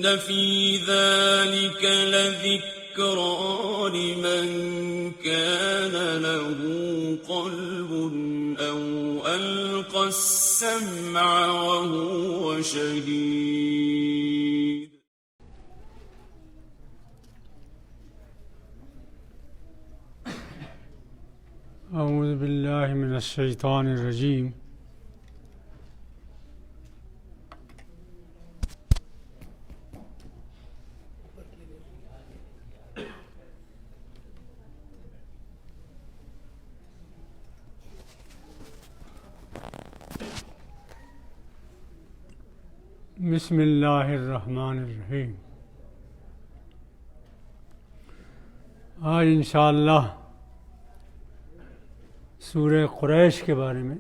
إن في ذلك لذكرى لمن كان له قلب أو ألقى السمع وهو شهيد. أعوذ بالله من الشيطان الرجيم. بسم اللہ الرحمن الرحیم. آج انشاءاللہ سورہ قریش کے بارے میں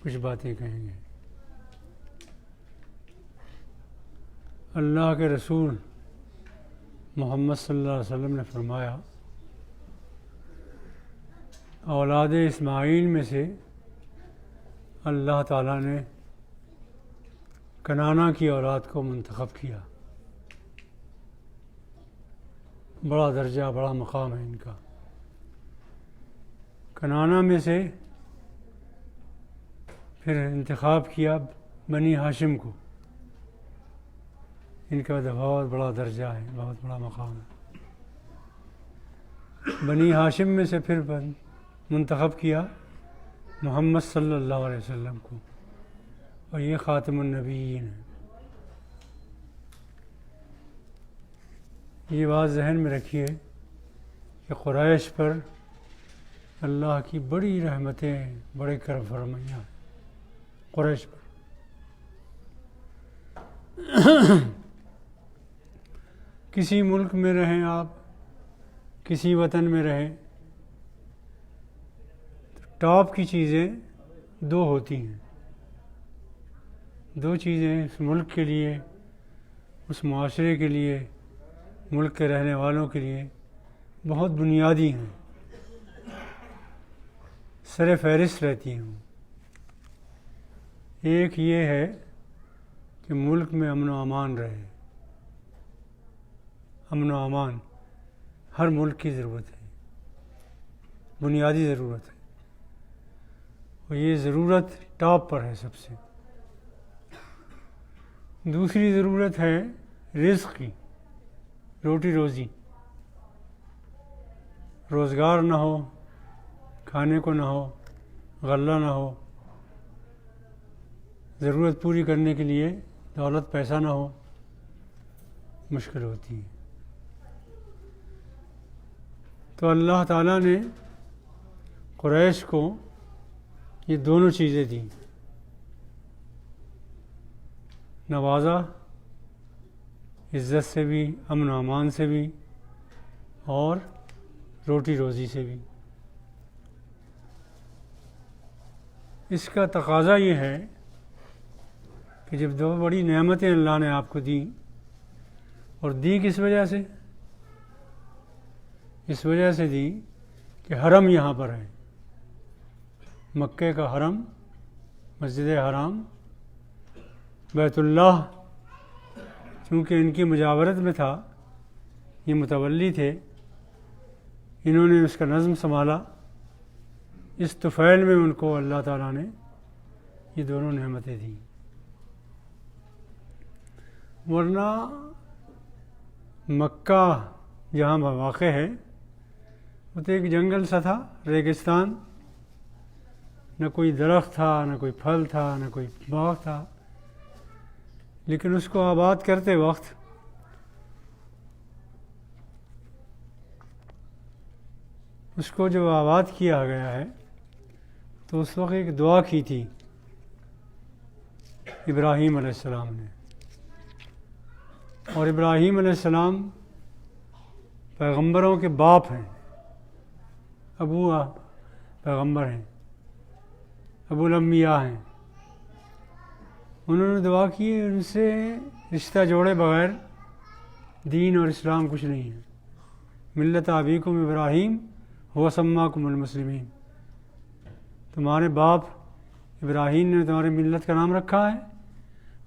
کچھ باتیں کہیں گے. اللہ کے رسول محمد صلی اللہ علیہ وسلم نے فرمایا اولاد اسماعیل میں سے اللہ تعالیٰ نے کنانہ کی اولاد کو منتخب کیا. بڑا درجہ، بڑا مقام ہے ان کا. کنانہ میں سے پھر انتخاب کیا بنی ہاشم کو. ان کا بہت بڑا درجہ ہے، بہت بڑا مقام ہے. بنی ہاشم میں سے پھر منتخب کیا محمد صلی اللہ علیہ وسلم کو، اور یہ خاتم النبیین ہے. یہ بات ذہن میں رکھیے کہ قریش پر اللہ کی بڑی رحمتیں، بڑے کرم فرمائیاں قریش پر. کسی ملک میں رہیں آپ، کسی وطن میں رہیں، تو ٹاپ کی چیزیں دو ہوتی ہیں. دو چیزیں اس ملک کے لیے، اس معاشرے کے لیے، ملک کے رہنے والوں کے لیے بہت بنیادی ہیں، سر فہرست رہتی ہیں. ایک یہ ہے کہ ملک میں امن و امان رہے. امن و امان ہر ملک کی ضرورت ہے، بنیادی ضرورت ہے، اور یہ ضرورت ٹاپ پر ہے سب سے. دوسری ضرورت ہے رزق کی، روٹی روزی. روزگار نہ ہو، کھانے کو نہ ہو، غلہ نہ ہو، ضرورت پوری کرنے کے لیے دولت پیسہ نہ ہو، مشکل ہوتی ہے. تو اللہ تعالیٰ نے قریش کو یہ دونوں چیزیں دیں، نوازا، عزت سے بھی، امن و امان سے بھی، اور روٹی روزی سے بھی. اس کا تقاضا یہ ہے کہ جب دو بڑی نعمتیں اللہ نے آپ کو دیں، اور دی کس وجہ سے؟ اس وجہ سے دی کہ حرم یہاں پر ہے، مکے کا حرم، مسجد حرام، بیت اللہ چونکہ ان کی مجاورت میں تھا، یہ متولی تھے، انہوں نے اس کا نظم سنبھالا. اس طفیل میں ان کو اللہ تعالیٰ نے یہ دونوں نعمتیں دیں. ورنہ مکہ جہاں واقع ہے وہ تو ایک جنگل سا تھا، ریگستان، نہ کوئی درخت تھا، نہ کوئی پھل تھا، نہ کوئی باغ تھا. لیکن اس کو آباد کرتے وقت اس کو جب آباد کیا گیا ہے تو اس وقت ایک دعا کی تھی ابراہیم علیہ السلام نے. اور ابراہیم علیہ السلام پیغمبروں کے باپ ہیں، ابو پیغمبر ہیں، ابو الانبیاء ہیں. انہوں نے دعا کی ان سے رشتہ جوڑے بغیر دین اور اسلام کچھ نہیں ہے. ملت ابیکم ابراہیم هو سماکم المسلمین، تمہارے باپ ابراہیم نے تمہاری ملت کا نام رکھا ہے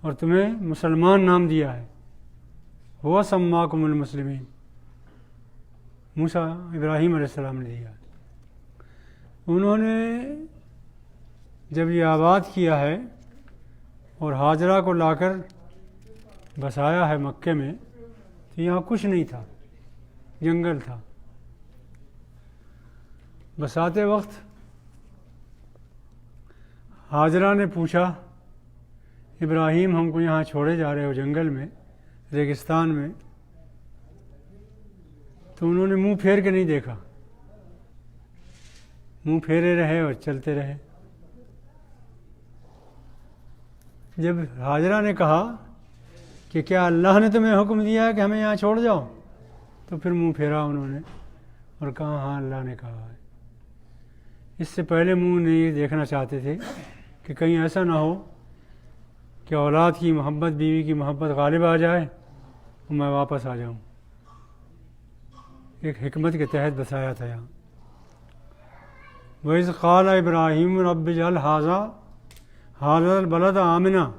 اور تمہیں مسلمان نام دیا ہے. ہوا سماکم المسلمین، موسیٰ ابراہیم علیہ السلام نے دیا۔ انہوں نے جب یہ آباد کیا ہے اور ہاجرہ کو لا کر بسایا ہے مکے میں، تو یہاں کچھ نہیں تھا، جنگل تھا۔ بساتے وقت ہاجرہ نے پوچھا، ابراہیم ہم کو یہاں چھوڑے جا رہے ہو جنگل میں، ریگستان میں؟ تو انہوں نے منہ پھیر کے نہیں دیکھا، منہ پھیرے رہے اور چلتے رہے۔ جب ہاجرہ نے کہا کہ کیا اللہ نے تمہیں حکم دیا ہے کہ ہمیں یہاں چھوڑ جاؤ، تو پھر منہ پھیرا انہوں نے اور کہا ہاں اللہ نے کہا ہے۔ اس سے پہلے منہ نہیں دیکھنا چاہتے تھے کہ کہیں ایسا نہ ہو کہ اولاد کی محبت، بیوی کی محبت غالب آ جائے اور میں واپس آ جاؤں۔ ایک حکمت کے تحت بسایا تھا یہاں۔ وَإِذْ قَالَ إِبْرَاهِيمُ رَبِّ اجْعَلْ هَٰذَا الْبَلَدَ آمِنًا،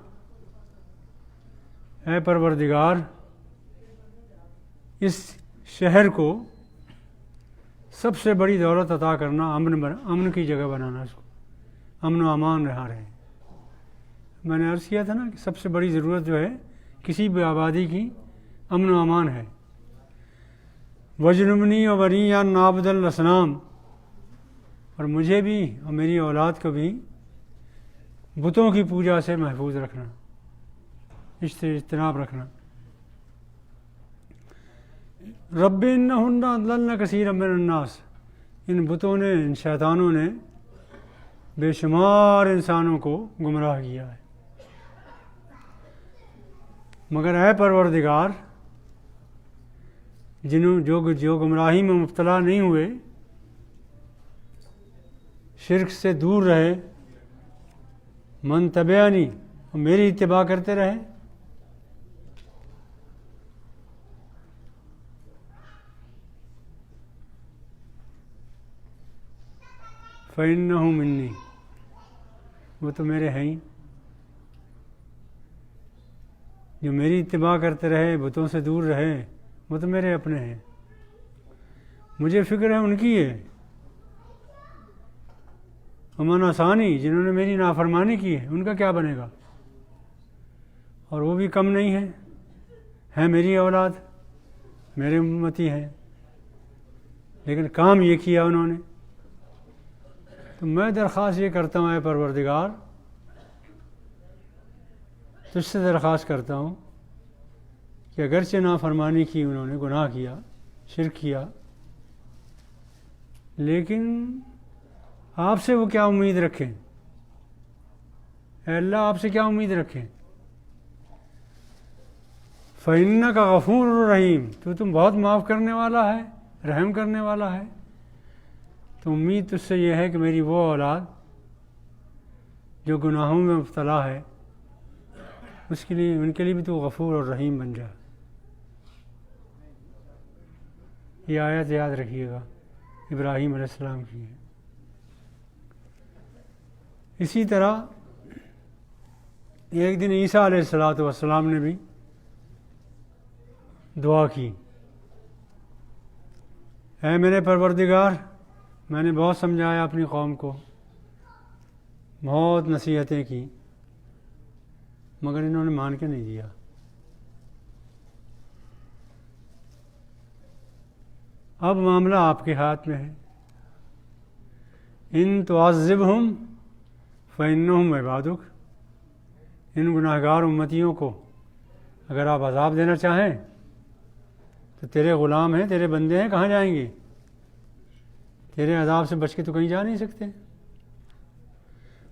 اے پروردگار اس شہر کو سب سے بڑی دولت عطا کرنا، امن کی جگہ بنانا، اس کو امن و امان رہا رہے۔ میں نے عرض کیا تھا نا کہ سب سے بڑی ضرورت جو ہے کسی بھی آبادی کی امن و امان ہے۔ وَاجْنُبْنِي وَبَنِيَّ أَن نَّعْبُدَ الْأَصْنَامَ، اور مجھے بھی اور میری اولاد کو بھی بتوں کی پوجا سے محفوظ رکھنا، اجتناب رکھنا۔ رب انہن اضللن کثیرا من الناس، ان بتوں نے، ان شیطانوں نے بے شمار انسانوں کو گمراہ کیا ہے۔ مگر اے پروردگار، جو گمراہی میں مبتلا نہیں ہوئے، شرک سے دور رہے، من تبعنی، اور میری اتباع کرتے رہے، فَإِنَّهُ مِنِّي، وہ تو میرے ہیں ہی۔ جو میری اتباع کرتے رہے، بتوں سے دور رہے، وہ تو میرے اپنے ہیں، مجھے فکر ہے ان کی ہے۔ وَمَنْ عَصَانِی، جنہوں نے میری نافرمانی کی ہے، ان کا کیا بنے گا؟ اور وہ بھی کم نہیں ہے میری اولاد، میرے امتی ہیں، لیکن کام یہ کیا انہوں نے۔ تو میں درخواست یہ کرتا ہوں، اے پروردگار، تجھ سے درخواست کرتا ہوں کہ اگرچہ نافرمانی کی انہوں نے، گناہ کیا، شرک کیا، لیکن آپ سے وہ کیا امید رکھیں؟ اے اللہ، آپ سے کیا امید رکھیں؟ فَإِنَّكَ غَفُورٌ رَحِيمٌ، تو تم بہت معاف کرنے والا ہے، رحم کرنے والا ہے۔ تو امید تجھ سے یہ ہے کہ میری وہ اولاد جو گناہوں میں مبتلا ہے، ان کے لیے بھی تو غفور اور رحیم بن جا۔ یہ آیت یاد رکھیے گا، ابراہیم علیہ السلام کی ہے۔ اسی طرح ایک دن عیسیٰ علیہ السلام نے بھی دعا کی، اے میرے پروردگار، میں نے بہت سمجھایا اپنی قوم کو، بہت نصیحتیں کی، مگر انہوں نے مان کے نہیں دیا۔ اب معاملہ آپ کے ہاتھ میں ہے، ان تعذبہم فإنہم عبادک، ان گناہ گار امتیوں کو اگر آپ عذاب دینا چاہیں تو تیرے غلام ہیں، تیرے بندے ہیں، کہاں جائیں گے؟ تیرے عذاب سے بچ کے تو کہیں جا نہیں سکتے۔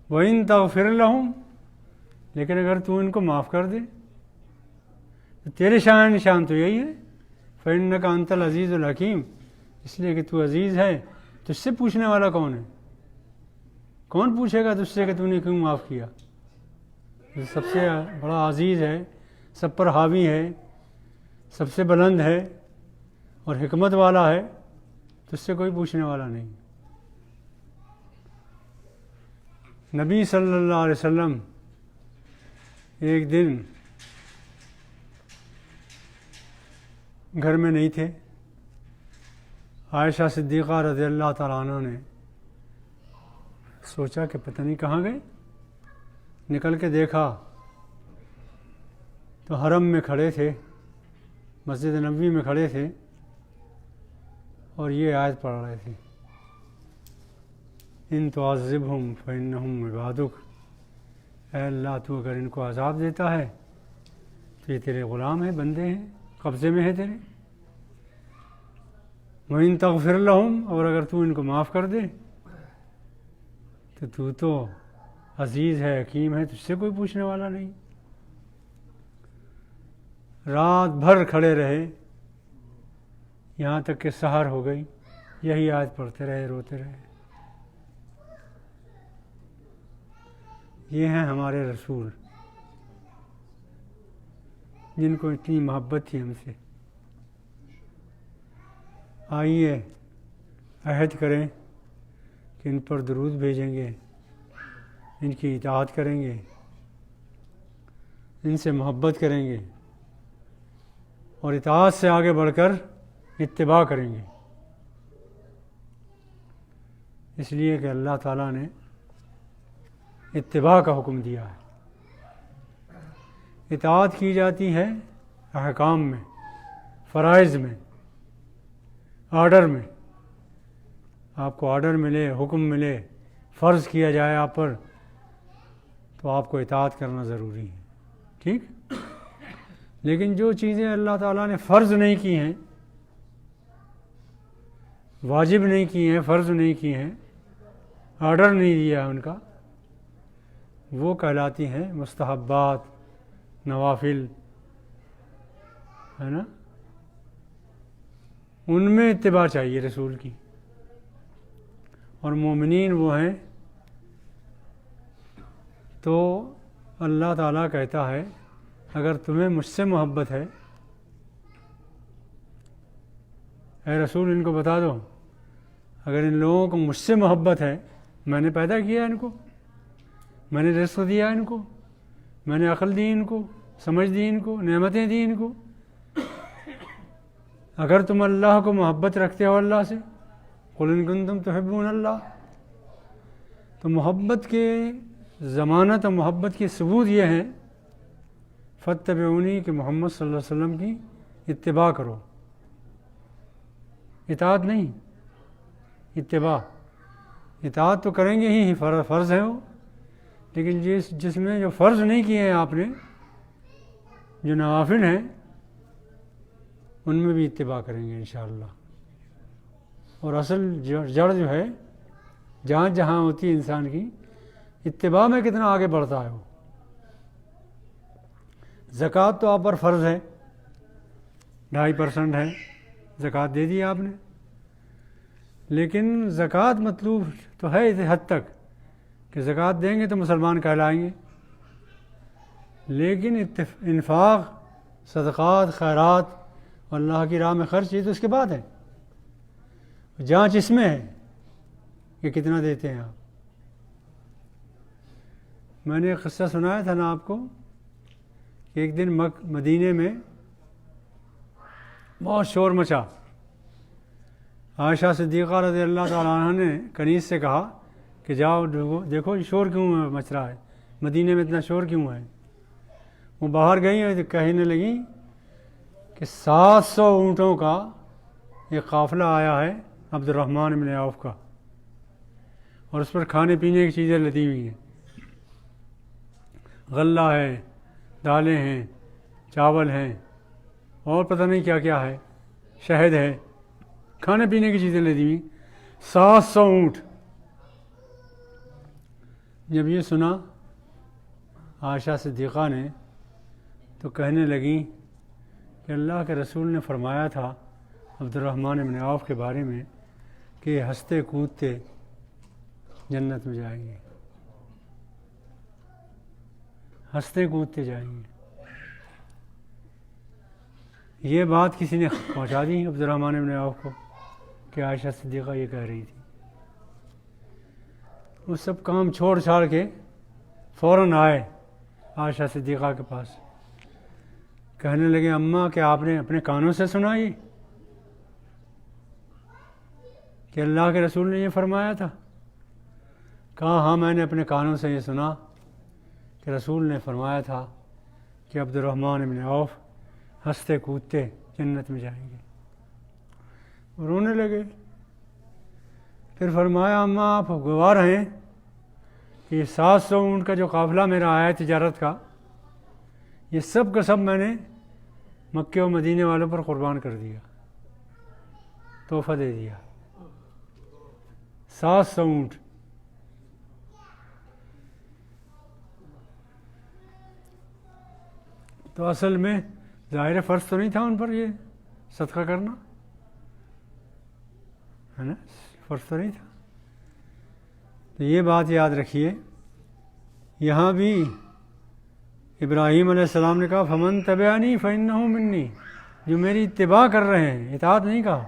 وَإِن تَغْفِرْ لَهُمْ، لیکن اگر تو ان کو معاف کر دے تو تیرے شان نشان تو یہی ہے، فَإِنَّكَ أَنْتَ الْعَزِيزُ الْحَكِيمُ، اس لیے کہ تو عزیز ہے، تجھ سے پوچھنے والا کون ہے؟ کون پوچھے گا تجھ سے کہ تو نے کیوں معاف کیا؟ جو سب سے بڑا عزیز ہے، سب پر حاوی ہے، سب سے بلند ہے اور حکمت والا ہے، تجھ سے کوئی پوچھنے والا نہیں۔ نبی صلی اللہ علیہ وسلم ایک دن گھر میں نہیں تھے. عائشہ صدیقہ رضی اللہ تعالیٰ عنہ نے سوچا کہ پتہ نہیں کہاں گئے. نکل کے دیکھا تو حرم میں کھڑے تھے, مسجد نبوی میں کھڑے تھے اور یہ آیت پڑھ رہے تھے, ان تعذبہم فإنہم عبادک. اے اللہ تو اگر ان کو عذاب دیتا ہے تو یہ تیرے غلام ہیں, بندے ہیں, قبضے میں ہے تیرے. وَإِن تغفر لَهُمْ, اور اگر تو ان کو معاف کر دے تو تو عزیز ہے, حکیم ہے, تجھ سے کوئی پوچھنے والا نہیں. رات بھر کھڑے رہے یہاں تک کہ سحر ہو گئی, یہی آیت پڑھتے رہے, روتے رہے. یہ ہیں ہمارے رسول جن کو اتنی محبت تھی ہم سے. آئیے عہد کریں کہ ان پر درود بھیجیں گے, ان کی اطاعت کریں گے, ان سے محبت کریں گے اور اطاعت سے آگے بڑھ کر اتباع کریں گے. اس لیے کہ اللہ تعالیٰ نے اتباع کا حکم دیا ہے. اطاعت کی جاتی ہے احکام میں, فرائض میں, آرڈر میں. آپ کو آرڈر ملے, حکم ملے, فرض کیا جائے آپ پر, تو آپ کو اطاعت کرنا ضروری ہے. ٹھیک. لیکن جو چیزیں اللہ تعالیٰ نے فرض نہیں کی ہیں, واجب نہیں کی ہیں, فرض نہیں کی ہیں, آرڈر نہیں دیا ہے ان کا, وہ کہلاتی ہیں مستحبات, نوافل, ہے نا. ان میں اتباع چاہیے رسول کی. اور مومنین وہ ہیں, تو اللہ تعالیٰ کہتا ہے اگر تمہیں مجھ سے محبت ہے, اے رسول ان کو بتا دو, اگر ان لوگوں کو مجھ سے محبت ہے, میں نے پیدا کیا ان کو, میں نے رزق دیا ان کو, میں نے عقل دی ان کو, سمجھ دی ان کو, نعمتیں دی ان کو. اگر تم اللہ کو محبت رکھتے ہو اللہ سے, قل ان کنتم تحبون اللہ, تو محبت کے ضمانت اور محبت کے ثبوت یہ ہیں فاتبعونی کہ محمد صلی اللہ علیہ وسلم کی اتباع کرو. اطاعت نہیں, اتباع. اطاعت تو کریں گے ہی, فرض ہے وہ, لیکن جس میں جو فرض نہیں کیے ہیں آپ نے, جو نوافل ہیں, ان میں بھی اتباع کریں گے انشاءاللہ. اور اصل جڑ جو ہے جہاں جہاں ہوتی ہے انسان کی, اتباع میں کتنا آگے بڑھتا ہے وہ. زکوٰۃ تو آپ پر فرض ہے, 2.5% ہے, زکوٰۃ دے دی آپ نے. لیکن زکوٰۃ مطلوب تو ہے اس حد تک کہ زکوٰۃ دیں گے تو مسلمان کہلائیں گے, لیکن انفاق, صدقات, خیرات اور اللہ کی راہ میں خرچ, یہ تو اس کے بعد ہے. جانچ اس میں ہے کہ کتنا دیتے ہیں آپ. میں نے ایک قصہ سنایا تھا نا آپ کو کہ ایک دن مدینے میں بہت شور مچا. عائشہ صدیقہ رضی اللہ تعالیٰ عنہ نے کنیز سے کہا کہ جاؤ دیکھو یہ شور کیوں مچ رہا ہے, مدینے میں اتنا شور کیوں ہے. وہ باہر گئی اور کہنے لگی کہ 700 اونٹوں کا ایک قافلہ آیا ہے عبد الرحمن بن عوف کا, اور اس پر کھانے پینے کی چیزیں لدی ہوئی ہیں, غلہ ہے, دالیں ہیں, چاول ہیں, اور پتہ نہیں کیا کیا ہے, شہد ہے, کھانے پینے کی چیزیں لدی ہوئی, 700 اونٹ. جب یہ سنا عائشہ صدیقہ نے تو کہنے لگی کہ اللہ کے رسول نے فرمایا تھا عبد الرحمن بن عوف کے بارے میں کہ یہ ہنستے کودتے جنت میں جائیں گے, ہنستے کودتے جائیں گے. یہ بات کسی نے پہنچا دی عبد الرحمن بن عوف کو کہ عائشہ صدیقہ یہ کہہ رہی تھی. وہ سب کام چھوڑ چھاڑ کے فوراً آئے عائشہ صدیقہ کے پاس کہنے لگے اماں کہ آپ نے اپنے کانوں سے سنا یہ کہ اللہ کے رسول نے یہ فرمایا تھا؟ کہا ہاں میں نے اپنے کانوں سے یہ سنا کہ رسول نے فرمایا تھا کہ عبد الرحمن بن عوف ہنستے کودتے جنت میں جائیں گے. رونے لگے. پھر فرمایا اماں آپ گواہ ہیں کہ یہ 700 اونٹ کا جو قافلہ میرا آیا ہے تجارت کا، یہ سب کا سب میں نے مکے و مدینے والوں پر قربان کر دیا، تحفہ دے دیا. 700 اونٹ. تو اصل میں ظاہر فرض تو نہیں تھا ان پر یہ صدقہ کرنا، ہے نا، فرض تو نہیں تھا. تو یہ بات یاد رکھیے. یہاں بھی ابراہیم علیہ السلام نے کہا فمن تبعنی فانہ منی، جو میری اتباع کر رہے ہیں، اطاعت نہیں کہا.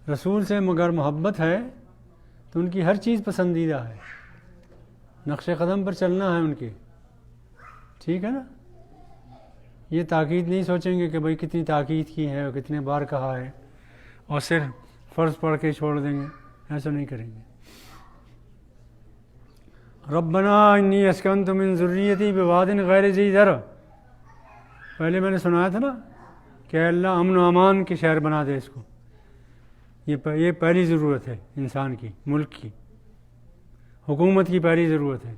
رسول سے مگر محبت ہے تو ان کی ہر چیز پسندیدہ ہے، نقش قدم پر چلنا ہے ان کے، ٹھیک ہے نا. یہ تاکید نہیں سوچیں گے کہ بھئی کتنی تاکید کی ہے اور کتنے بار کہا ہے اور صرف فرض پڑھ کے چھوڑ دیں گے، ایسا نہیں کریں گے. ربنا انی اسکنت من ذریتی بواد غیر ذی زرع، پہلے میں نے سنایا تھا نا کہ اے اللہ امن و امان کی شہر بنا دے اس کو. یہ پہلی ضرورت ہے انسان کی، ملک کی، حکومت کی پہلی ضرورت ہے.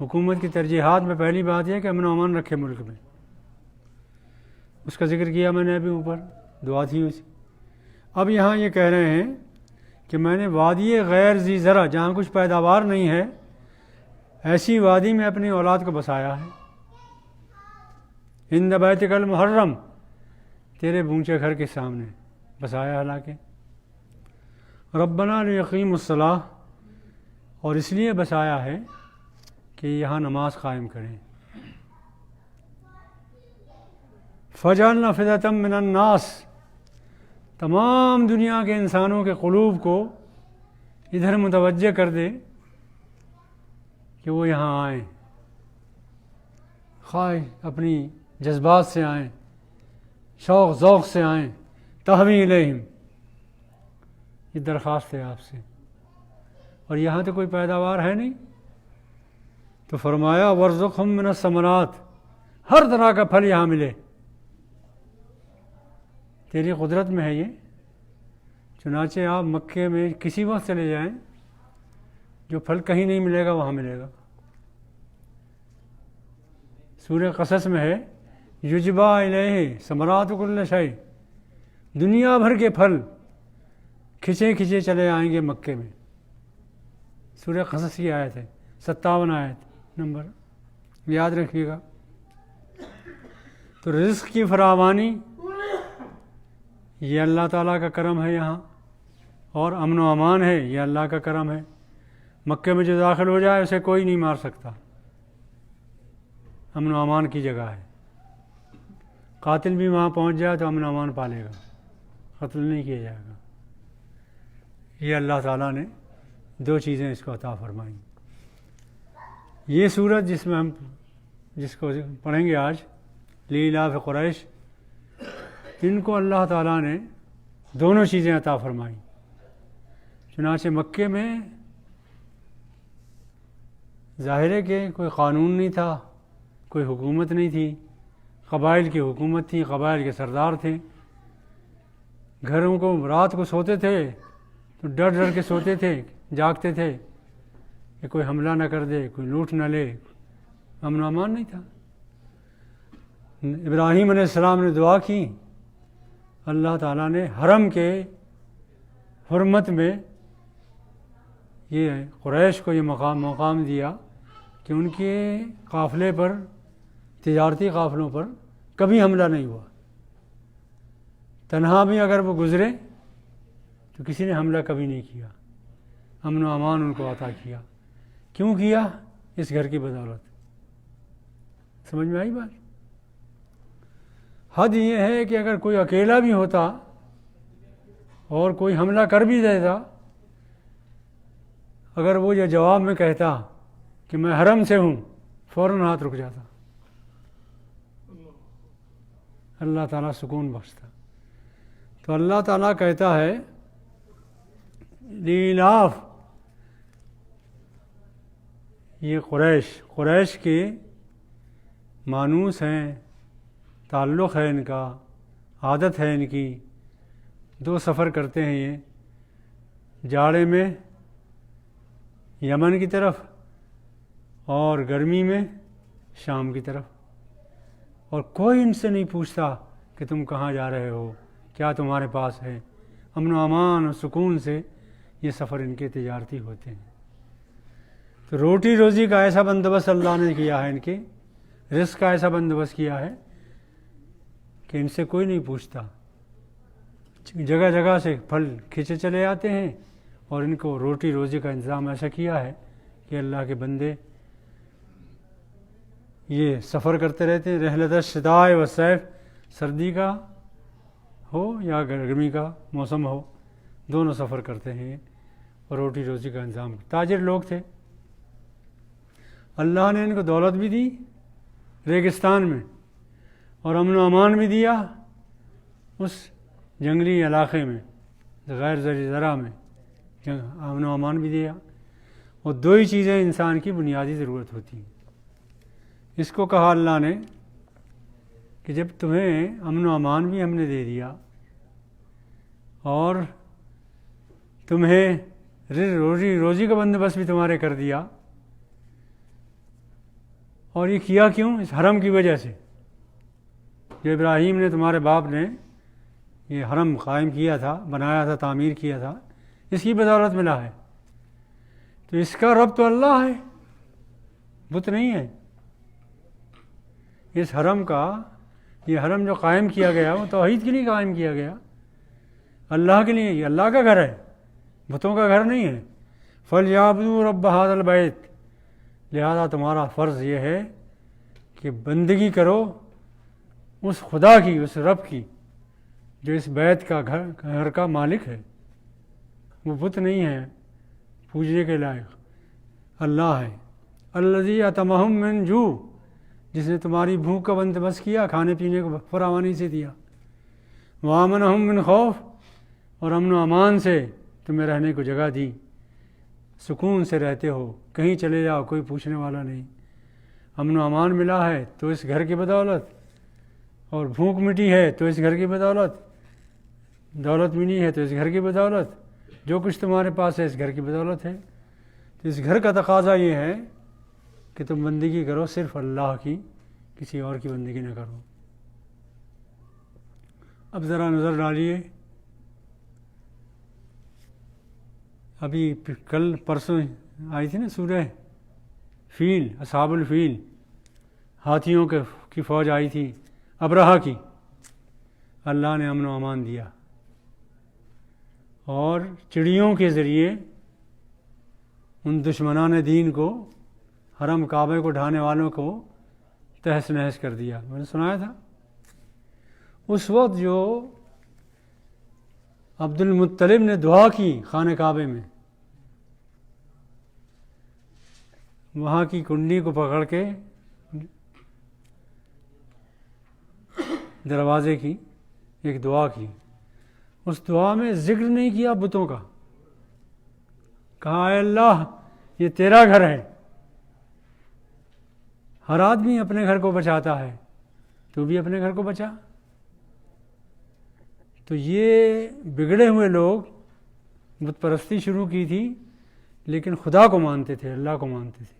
حکومت کی ترجیحات میں پہلی بات یہ ہے کہ امن و امان رکھے ملک میں. اس کا ذکر کیا میں نے ابھی اوپر، دعا تھی اسی. اب یہاں یہ کہہ رہے ہیں کہ میں نے وادی غیر ذی زرع، جہاں کچھ پیداوار نہیں ہے، ایسی وادی میں اپنی اولاد کو بسایا ہے. عند بیتک المحرم، تیرے اونچے گھر کے سامنے بسایا. حالانکہ ربنا لیقیموا الصلاۃ، اور اس لیے بسایا ہے کہ یہاں نماز قائم کریں. فجعلنا افئدة من الناس، تمام دنیا کے انسانوں کے قلوب کو ادھر متوجہ کر دے کہ وہ یہاں آئیں، خواہ اپنی جذبات سے آئیں، شوق ذوق سے آئیں. تہوی الیہم، یہ درخواست ہے آپ سے. اور یہاں تو کوئی پیداوار ہے نہیں، تو فرمایا وارزقہم من الثمرات، ہر طرح کا پھل یہاں ملے. تیری قدرت میں ہے یہ. چنانچہ آپ مکے میں کسی وقت چلے جائیں، جو پھل کہیں نہیں ملے گا وہاں ملے گا. سورہ قصص میں ہے یجبا الیہ ثمرات کل شیء، دنیا بھر کے پھل کھچے کھچے چلے آئیں گے مکے میں. سورہ قصص کی آیت ہے، 57 آیت نمبر، یاد رکھیے گا. تو رزق کی فراوانی یہ اللہ تعالیٰ کا کرم ہے یہاں، اور امن و امان ہے یہ اللہ کا کرم ہے. مکے میں جو داخل ہو جائے اسے کوئی نہیں مار سکتا، امن و امان کی جگہ ہے. قاتل بھی وہاں پہنچ جائے تو امن و امان پالے گا، قتل نہیں کیا جائے گا. یہ اللہ تعالیٰ نے دو چیزیں اس کو عطا فرمائیں. یہ سورت جس کو پڑھیں گے آج، لیلاف قریش، ان کو اللہ تعالیٰ نے دونوں چیزیں عطا فرمائیں. چنانچہ مکے میں ظاہر ہے کہ کوئی قانون نہیں تھا، کوئی حکومت نہیں تھی، قبائل کی حکومت تھی، قبائل کے سردار تھے. گھروں کو رات کو سوتے تھے تو ڈر ڈر کے سوتے تھے، جاگتے تھے کہ کوئی حملہ نہ کر دے، کوئی لوٹ نہ لے. امن و امان نہیں تھا. ابراہیم علیہ السلام نے دعا کی، اللہ تعالیٰ نے حرم کے حرمت میں یہ قریش کو یہ مقام دیا کہ ان کے قافلے پر، تجارتی قافلوں پر کبھی حملہ نہیں ہوا. تنہا بھی اگر وہ گزرے تو کسی نے حملہ کبھی نہیں کیا. امن و امان ان کو عطا کیا. کیوں کیا؟ اس گھر کی بدولت. سمجھ میں آئی بات؟ حد یہ ہے کہ اگر کوئی اکیلا بھی ہوتا اور کوئی حملہ کر بھی دیتا، اگر وہ یہ جواب میں کہتا کہ میں حرم سے ہوں، فوراً ہاتھ رک جاتا. اللہ تعالیٰ سکون بخشتا. تو اللہ تعالیٰ کہتا ہے لیلاف، یہ قریش کے مانوس ہیں، تعلق ہے ان کا، عادت ہے ان کی. 2 سفر کرتے ہیں یہ، جاڑے میں یمن کی طرف اور گرمی میں شام کی طرف. اور کوئی ان سے نہیں پوچھتا کہ تم کہاں جا رہے ہو، کیا تمہارے پاس ہے. امن و امان اور سکون سے یہ سفر ان کے تجارتی ہوتے ہیں. تو روٹی روزی کا ایسا بندوبست اللہ نے کیا ہے، ان کے رزق کا ایسا بندوبست کیا ہے کہ ان سے کوئی نہیں پوچھتا. جگہ جگہ سے پھل کھینچے چلے آتے ہیں اور ان کو روٹی روزی کا انتظام ایسا کیا ہے کہ اللہ کے بندے یہ سفر کرتے رہتے ہیں. رحلت الشتاء والصیف، سردی کا ہو یا گرمی کا موسم ہو، دونوں سفر کرتے ہیں اور روٹی روزی کا انتظام. تاجر لوگ تھے، اللہ نے ان کو دولت بھی دی ریگستان میں اور امن و امان بھی دیا اس جنگلی علاقے میں، غیر زرعی زرع میں امن و امان بھی دیا. اور 2 ہی چیزیں انسان کی بنیادی ضرورت ہوتی ہیں. اس کو کہا اللہ نے کہ جب تمہیں امن و امان بھی ہم نے دے دیا اور تمہیں روزی کا بندوبست بھی تمہارے کر دیا، اور یہ کیا کیوں؟ اس حرم کی وجہ سے. جو ابراہیم نے، تمہارے باپ نے یہ حرم قائم کیا تھا، بنایا تھا، تعمیر کیا تھا، اس کی بدولت ملا ہے. تو اس کا رب تو اللہ ہے، بت نہیں ہے. اس حرم کا، یہ حرم جو قائم کیا گیا وہ توحید کے لیے قائم کیا گیا، اللہ کے لیے. یہ اللہ کا گھر ہے، بتوں کا گھر نہیں ہے. فَلْيَعْبُدُوا رَبَّ هَذَا الْبَيْتِ، لہذا تمہارا فرض یہ ہے کہ بندگی کرو اس خدا کی، اس رب کی جو اس بیت کا گھر کا مالک ہے. وہ بت نہیں ہے پوجنے کے لائق، اللہ ہے. الذی اطعمہم من جوع، جس نے تمہاری بھوک کا بندوبست کیا، کھانے پینے کو فراوانی سے دیا. وآمنہم من خوف، اور امن و امان سے تمہیں رہنے کو جگہ دی، سکون سے رہتے ہو، کہیں چلے جاؤ کوئی پوچھنے والا نہیں. امن و امان ملا ہے تو اس گھر کی بدولت، اور بھوک مٹی ہے تو اس گھر کی بدولت، دولت ملی ہے تو اس گھر کی بدولت، جو کچھ تمہارے پاس ہے اس گھر کی بدولت ہے. تو اس گھر کا تقاضا یہ ہے کہ تم بندگی کرو صرف اللہ کی، کسی اور کی بندگی نہ کرو. اب ذرا نظر ڈالیے، ابھی کل پرسوں آئی تھی نا سورہ فیل، اصحاب الفیل، ہاتھیوں کی فوج آئی تھی ابرہہ کی. اللہ نے امن و امان دیا اور چڑیوں کے ذریعے ان دشمنان دین کو، حرم کعبے کو ڈھانے والوں کو تہس نہس کر دیا. میں نے سنایا تھا اس وقت جو عبد المطلب نے دعا کی خانہ کعبے میں، وہاں کی کنڈی کو پکڑ کے دروازے کی ایک دعا کی، اس دعا میں ذکر نہیں کیا بتوں کا. کہا اے اللہ یہ تیرا گھر ہے، ہر آدمی اپنے گھر کو بچاتا ہے، تو بھی اپنے گھر کو بچا. تو یہ بگڑے ہوئے لوگ بت پرستی شروع کی تھی، لیکن خدا کو مانتے تھے، اللہ کو مانتے تھے.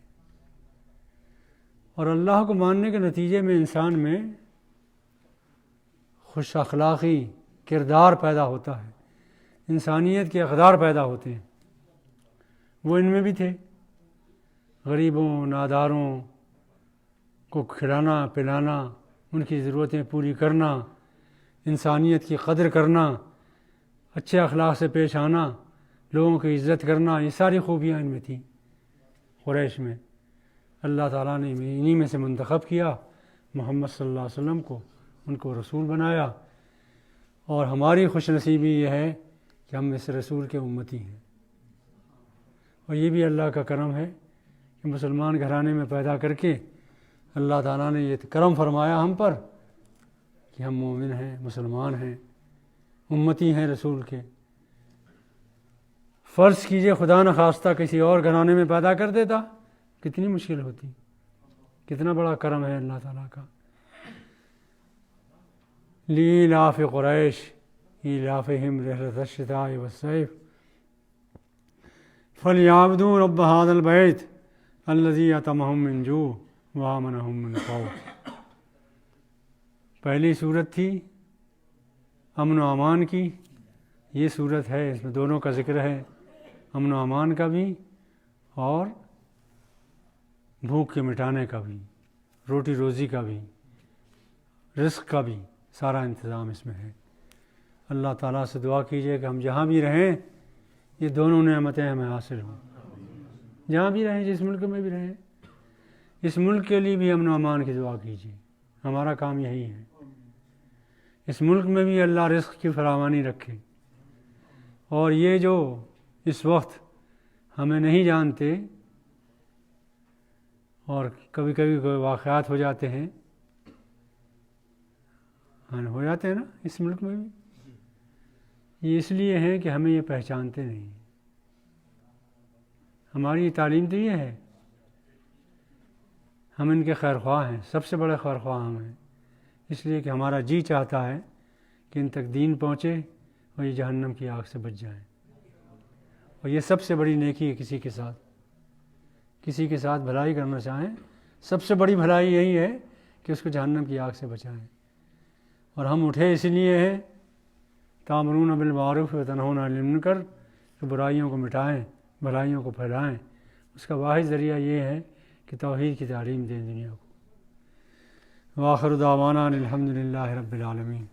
اور اللہ کو ماننے کے نتیجے میں انسان میں خوش اخلاقی کردار پیدا ہوتا ہے، انسانیت کے اقدار پیدا ہوتے ہیں. وہ ان میں بھی تھے، غریبوں ناداروں کو کھلانا پلانا، ان کی ضرورتیں پوری کرنا، انسانیت کی قدر کرنا، اچھے اخلاق سے پیش آنا، لوگوں کی عزت کرنا، یہ ساری خوبیاں ان میں تھیں قریش میں. اللہ تعالیٰ نے انہی میں سے منتخب کیا محمد صلی اللہ علیہ وسلم کو، ان کو رسول بنایا. اور ہماری خوش نصیبی یہ ہے کہ ہم اس رسول کے امتی ہیں. اور یہ بھی اللہ کا کرم ہے کہ مسلمان گھرانے میں پیدا کر کے اللہ تعالیٰ نے یہ کرم فرمایا ہم پر کہ کہ ہم مومن ہیں، مسلمان ہیں، امتی ہیں رسول کے۔ فرض کیجئے خدا نخواستہ کسی اور گھرانے میں پیدا کر دیتا، کتنی مشکل ہوتی، کتنا بڑا کرم ہے اللہ تعالیٰ کا۔ لإیلاف قریش ایلافہم رحلۃ الشتاء والصیف فلیعبدوا رب ھذا البیت الذی اطعمہم من جوع وآمنہم من خوف۔ پہلی صورت تھی امن و امان کی، یہ صورت ہے، اس میں دونوں کا ذکر ہے، امن و امان کا بھی اور بھوک کے مٹانے کا بھی، روٹی روزی کا بھی، رزق کا بھی، سارا انتظام اس میں ہے۔ اللہ تعالیٰ سے دعا کیجئے کہ ہم جہاں بھی رہیں یہ دونوں نعمتیں ہمیں حاصل ہوں، جہاں بھی رہیں، جس ملک میں بھی رہیں، اس ملک کے لیے بھی امن و امان کی دعا کیجیے، ہمارا کام یہی ہے۔ اس ملک میں بھی اللہ رزق کی فراوانی رکھے، اور یہ جو اس وقت ہمیں نہیں جانتے اور کبھی کبھی کوئی واقعات ہو جاتے ہیں، ہو جاتے ہیں نا اس ملک میں بھی، یہ اس لیے ہے کہ ہمیں یہ پہچانتے نہیں۔ ہماری تعلیم تو یہ ہے، ہم ان کے خیر خواہ ہیں، سب سے بڑے خیر خواہ ہم ہیں، اس لیے کہ ہمارا جی چاہتا ہے کہ ان تک دین پہنچے اور یہ جہنم کی آگ سے بچ جائیں۔ اور یہ سب سے بڑی نیکی ہے، کسی کے ساتھ بھلائی کرنا چاہیں، سب سے بڑی بھلائی یہی ہے کہ اس کو جہنم کی آگ سے بچائیں۔ اور ہم اٹھے اس لیے ہیں تأمرون بالمعروف وتنہون عن المنکر، کہ برائیوں کو مٹائیں، بھلائیوں کو پھیلائیں۔ اس کا واحد ذریعہ یہ ہے کہ توحید کی تعلیم دیں دنیا کو۔ وآخر دعوانا الحمد للہ رب العالمین۔